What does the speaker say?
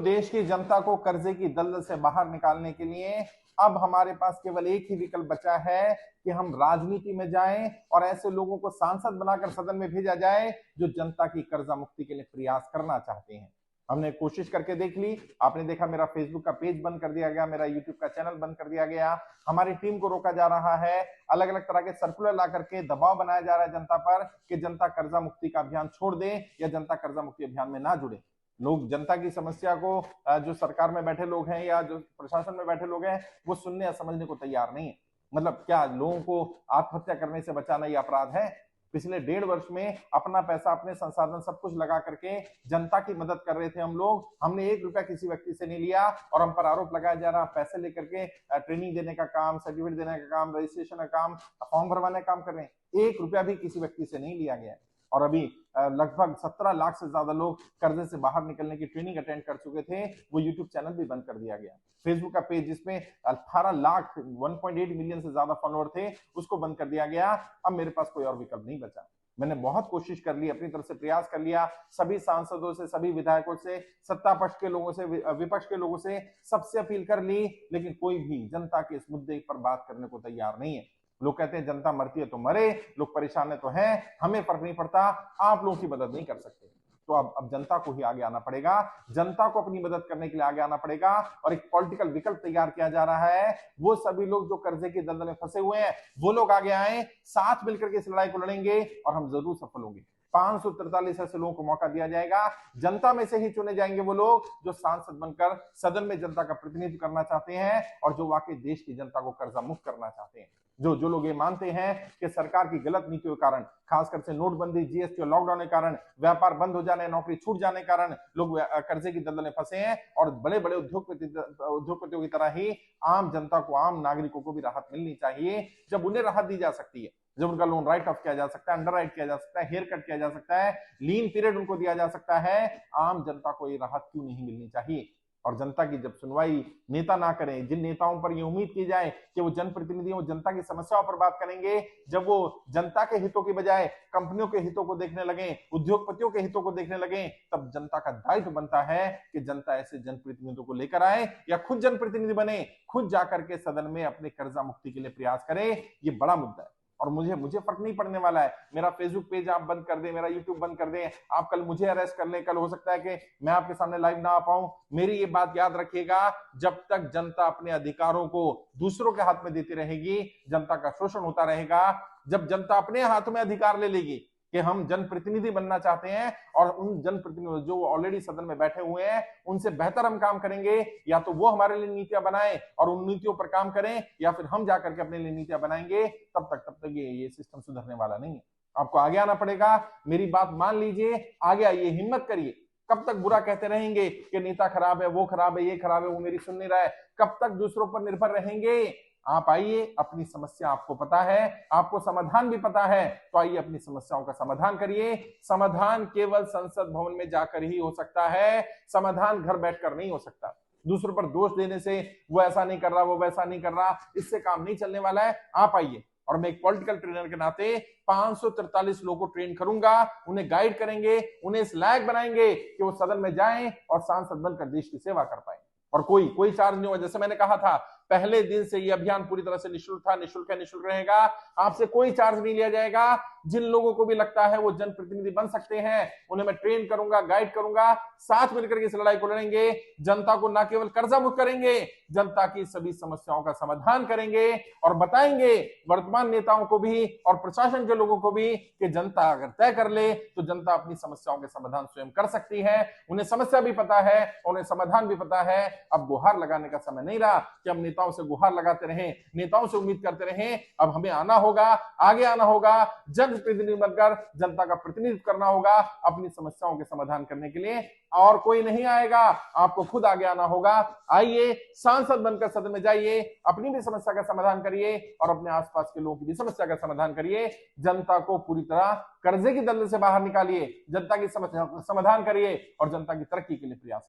देश की जनता को कर्जे की दलदल से बाहर निकालने के लिए अब हमारे पास केवल एक ही विकल्प बचा है कि हम राजनीति में जाएं और ऐसे लोगों को सांसद बनाकर सदन में भेजा जाए जो जनता की कर्जा मुक्ति के लिए प्रयास करना चाहते हैं। हमने कोशिश करके देख ली, आपने देखा मेरा फेसबुक का पेज बंद कर दिया गया, मेरा यूट्यूब का चैनल बंद कर दिया गया, हमारी टीम को रोका जा रहा है, अलग अलग तरह के सर्कुलर ला करके दबाव बनाया जा रहा है जनता पर कि जनता कर्जा मुक्ति का अभियान छोड़ दे या जनता कर्जा मुक्ति अभियान में ना जुड़े। लोग जनता की समस्या को जो सरकार में बैठे लोग हैं या जो प्रशासन में बैठे लोग हैं वो सुनने या समझने को तैयार नहीं है। मतलब क्या लोगों को आत्महत्या करने से बचाना ये अपराध है? पिछले 1.5 वर्ष में अपना पैसा, अपने संसाधन सब कुछ लगा करके जनता की मदद कर रहे थे हम लोग। हमने 1 रुपया किसी व्यक्ति से नहीं लिया और हम पर आरोप लगाया जा रहा पैसे लेकर के ट्रेनिंग देने का काम, सर्टिफिकेट देने का काम, रजिस्ट्रेशन का काम, फॉर्म भरवाने का काम कर रहे हैं। 1 रुपया भी किसी व्यक्ति से नहीं लिया गया है। और अभी लगभग 17 लाख से ज्यादा लोग कर्जे से बाहर निकलने की ट्रेनिंग अटेंड कर चुके थे, वो यूट्यूब चैनल भी बंद कर दिया गया। फेसबुक का पेज जिसमें 18 लाख 1.8 मिलियन से ज्यादा फॉलोअर थे उसको बंद कर दिया गया। अब मेरे पास कोई और विकल्प नहीं बचा। मैंने बहुत कोशिश कर ली, अपनी तरफ से प्रयास कर लिया, सभी सांसदों से, सभी विधायकों से, सत्ता पक्ष के लोगों से, विपक्ष के लोगों से, सबसे अपील कर ली, लेकिन कोई भी जनता के इस मुद्दे पर बात करने को तैयार नहीं है। लोग कहते हैं जनता मरती है तो मरे, लोग परेशान है तो हैं, हमें फर्क नहीं पड़ता, आप लोगों की मदद नहीं कर सकते। तो अब जनता को ही आगे आना पड़ेगा, जनता को अपनी मदद करने के लिए आगे आना पड़ेगा और एक पॉलिटिकल विकल्प तैयार किया जा रहा है। वो सभी लोग जो कर्जे की दलदल में फंसे हुए हैं वो लोग आगे आए, साथ मिलकर के इस लड़ाई को लड़ेंगे और हम जरूर सफल होंगे। 543 ऐसे लोगों को मौका दिया जाएगा, जनता में से ही चुने जाएंगे वो लोग जो सांसद बनकर सदन में जनता का प्रतिनिधित्व करना चाहते हैं और जो वाकई देश की जनता को कर्जा मुक्त करना चाहते हैं। जो लोग ये मानते हैं कि सरकार की गलत नीतियों के कारण, खासकर से नोटबंदी, जीएसटी और लॉकडाउन के कारण, व्यापार बंद हो जाने, नौकरी छूट जाने के कारण लोग कर्जे की दलदल में फंसे हैं और बड़े बड़े उद्योगपतियों की तरह ही आम जनता को, आम नागरिकों को भी राहत मिलनी चाहिए। जब उन्हें राहत दी जा सकती है, जब उनका लोन राइट ऑफ किया जा सकता है, अंडर राइट किया जा सकता है, हेयर कट किया जा सकता है, लीन पीरियड उनको दिया जा सकता है, आम जनता को ये राहत क्यों नहीं मिलनी चाहिए? और जनता की जब सुनवाई नेता ना करें, जिन नेताओं पर ये उम्मीद की जाए कि वो जनप्रतिनिधि, वो जनता की समस्याओं पर बात करेंगे, जब वो जनता के हितों की बजाय कंपनियों के हितों को देखने लगे, उद्योगपतियों के हितों को देखने लगे, तब जनता का दायित्व बनता है कि जनता ऐसे जनप्रतिनिधियों को लेकर आए या खुद जनप्रतिनिधि बने, खुद जाकर के सदन में अपने कर्जा मुक्ति के लिए प्रयास करे। ये बड़ा मुद्दा है और मुझे फर्क नहीं पड़ने वाला है। मेरा फेसबुक पेज आप बंद कर दें, मेरा यूट्यूब बंद कर दें, आप कल मुझे अरेस्ट कर लें, कल हो सकता है कि मैं आपके सामने लाइव ना आ पाऊं। मेरी ये बात याद रखिएगा, जब तक जनता अपने अधिकारों को दूसरों के हाथ में देती रहेगी, जनता का शोषण होता रहेगा। जब जनता अपने हाथ में अधिकार ले लेगी कि हम जनप्रतिनिधि बनना चाहते हैं और उन जनप्रतिनिधि जो ऑलरेडी सदन में बैठे हुए हैं उनसे बेहतर हम काम करेंगे, या तो वो हमारे लिए नीतियां बनाएं और उन नीतियों पर काम करें, या फिर हम जाकर के अपने लिए नीतियां बनाएंगे, तब तक ये सिस्टम सुधरने वाला नहीं है। आपको आगे आना पड़ेगा, मेरी बात मान लीजिए, आगे आइए, हिम्मत करिए। कब तक बुरा कहते रहेंगे कि नेता खराब है, वो खराब है, ये खराब है, वो मेरी सुन नहीं रहा है? कब तक दूसरों पर निर्भर रहेंगे? आप आइए, अपनी समस्या आपको पता है, आपको समाधान भी पता है, तो आइए अपनी समस्याओं का समाधान करिए। समाधान केवल संसद भवन में जाकर ही हो सकता है, समाधान घर बैठकर नहीं हो सकता। दूसरों पर दोष देने से वो ऐसा नहीं कर रहा, वो वैसा नहीं कर रहा, इससे काम नहीं चलने वाला है। आप आइए और मैं एक पॉलिटिकल ट्रेनर के नाते 543 लोगों को ट्रेन करूंगा, उन्हें गाइड करेंगे, उन्हें इस लायक बनाएंगे कि वो सदन में जाएं और सांसद बनकर देश की सेवा कर पाए। और कोई चार्ज नहीं होगा। जैसे मैंने कहा था, पहले दिन से ये अभियान पूरी तरह से निःशुल्क था, निःशुल्क रहेगा, आपसे कोई चार्ज नहीं लिया जाएगा। जिन लोगों को भी लगता है वो जनप्रतिनिधि बन सकते हैं, उन्हें मैं ट्रेन करूंगा, गाइड करूंगा, साथ मिलकर के इस लड़ाई को लड़ेंगे। जनता को न केवल कर्जा मुक्त करेंगे, जनता की सभी समस्याओं का समाधान करेंगे और बताएंगे वर्तमान नेताओं को भी और प्रशासन के लोगों को भी कि जनता अगर तय कर ले तो जनता अपनी समस्याओं के समाधान स्वयं कर सकती है। उन्हें समस्या भी पता है, उन्हें समाधान भी पता है। अब गुहार लगाने का समय नहीं रहा कि हम नेताओं से गुहार लगाते रहें, नेताओं से उम्मीद करते रहें। अब हमें आना होगा, आगे आना होगा, जनप्रतिनिधि बनकर जनता का प्रतिनिधित्व करना होगा अपनी समस्याओं के समाधान करने के लिए। और कोई नहीं आएगा, आपको खुद आगे आना होगा। आइए, सांसद बनकर सदन में जाइए, अपनी भी समस्या का समाधान करिए और अपने आसपास के लोगों की भी समस्या का समाधान करिए। जनता को पूरी तरह कर्जे की दलदल से बाहर निकालिए, जनता की समस्या का समाधान करिए और जनता की तरक्की के लिए प्रयास